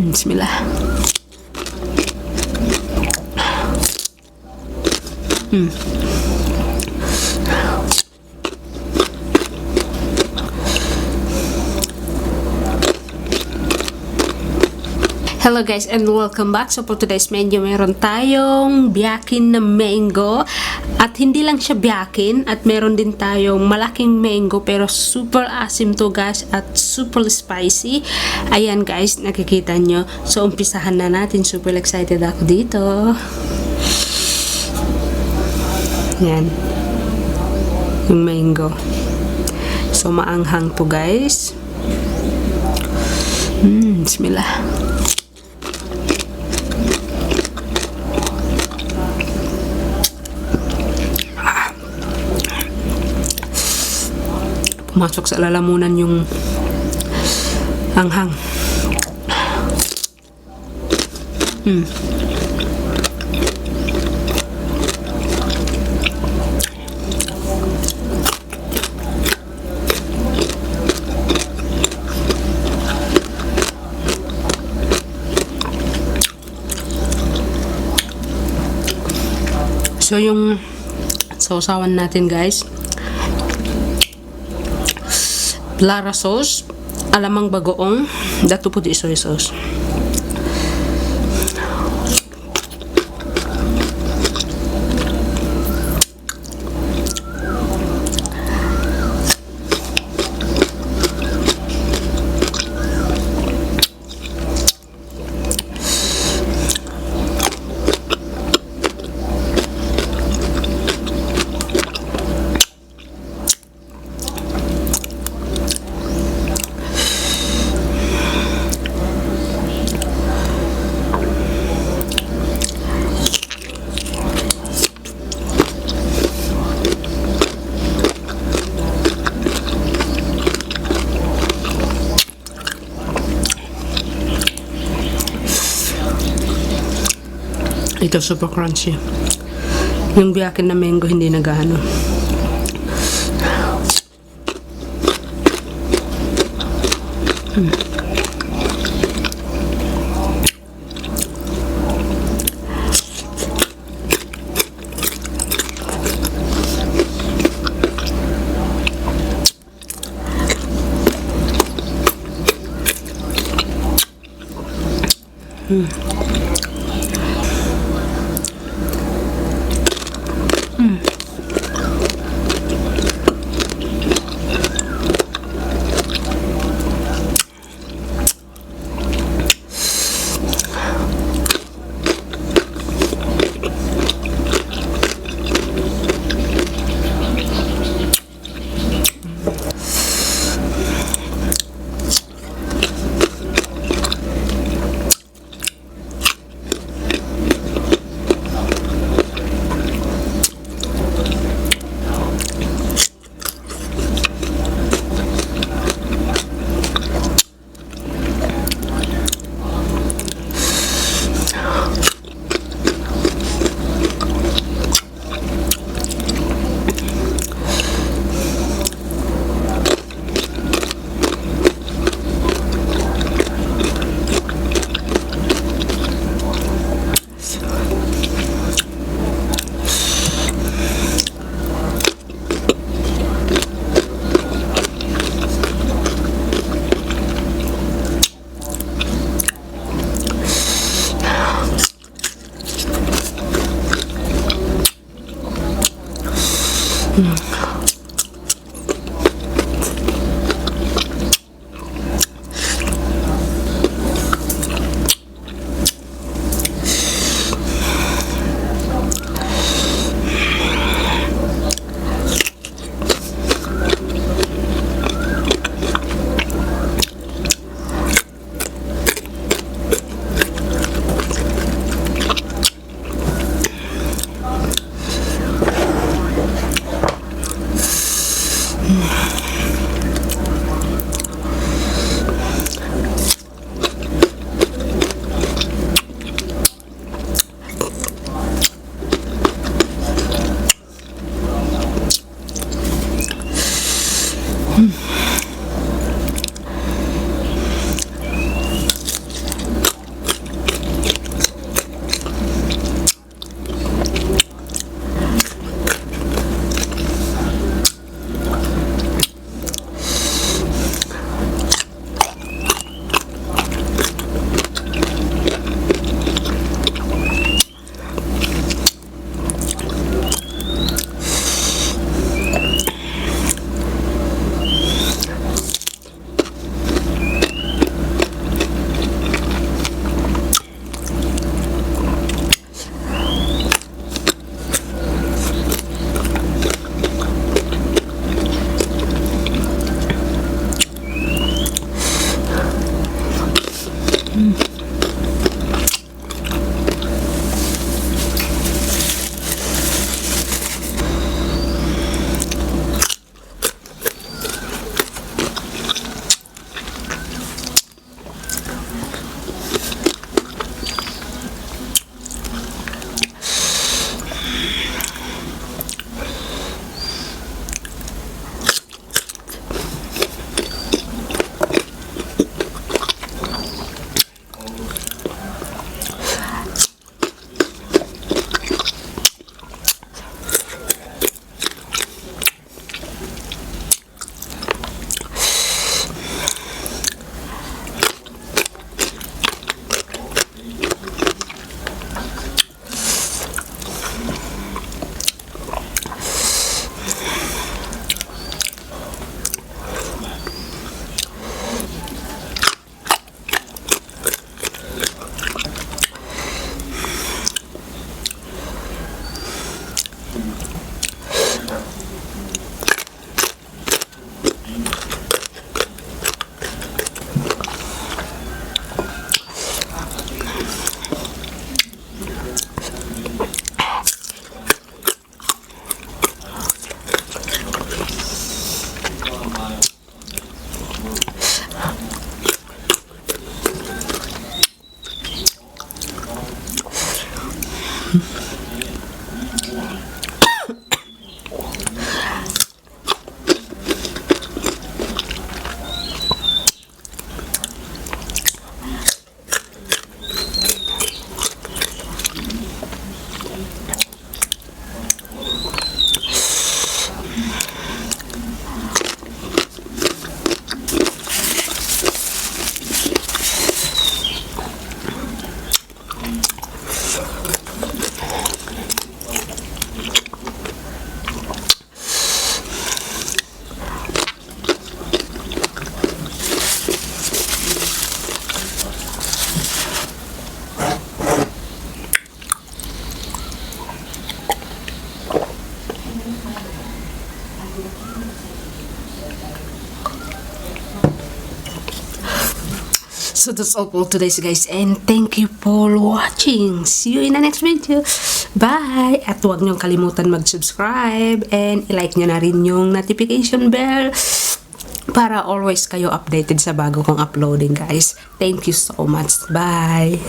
Bismillah. Hello guys and welcome back. So for today's menu, meron tayong biyakin na mango. At hindi lang siya biyakin, at meron din tayong malaking mango pero super asim to guys at super spicy. Ayan guys, nakikita nyo. So umpisahan na natin. Super excited ako dito. Yan. Yung mango. So maanghang to guys. Bismillah. Pumasok sa lalamunan yung anghang. So yung sausawan natin guys, Lara sauce, alamang bagoong, dato po di soy sauce. Ito super crunchy. Yung biyakin na mango hindi nagano. So that's all for today's guys, and thank you for watching. See you in the next video. Bye! At huwag niyong kalimutan mag-subscribe and i-like niyo na rin yung notification bell para always kayo updated sa bago kong uploading guys. Thank you so much. Bye!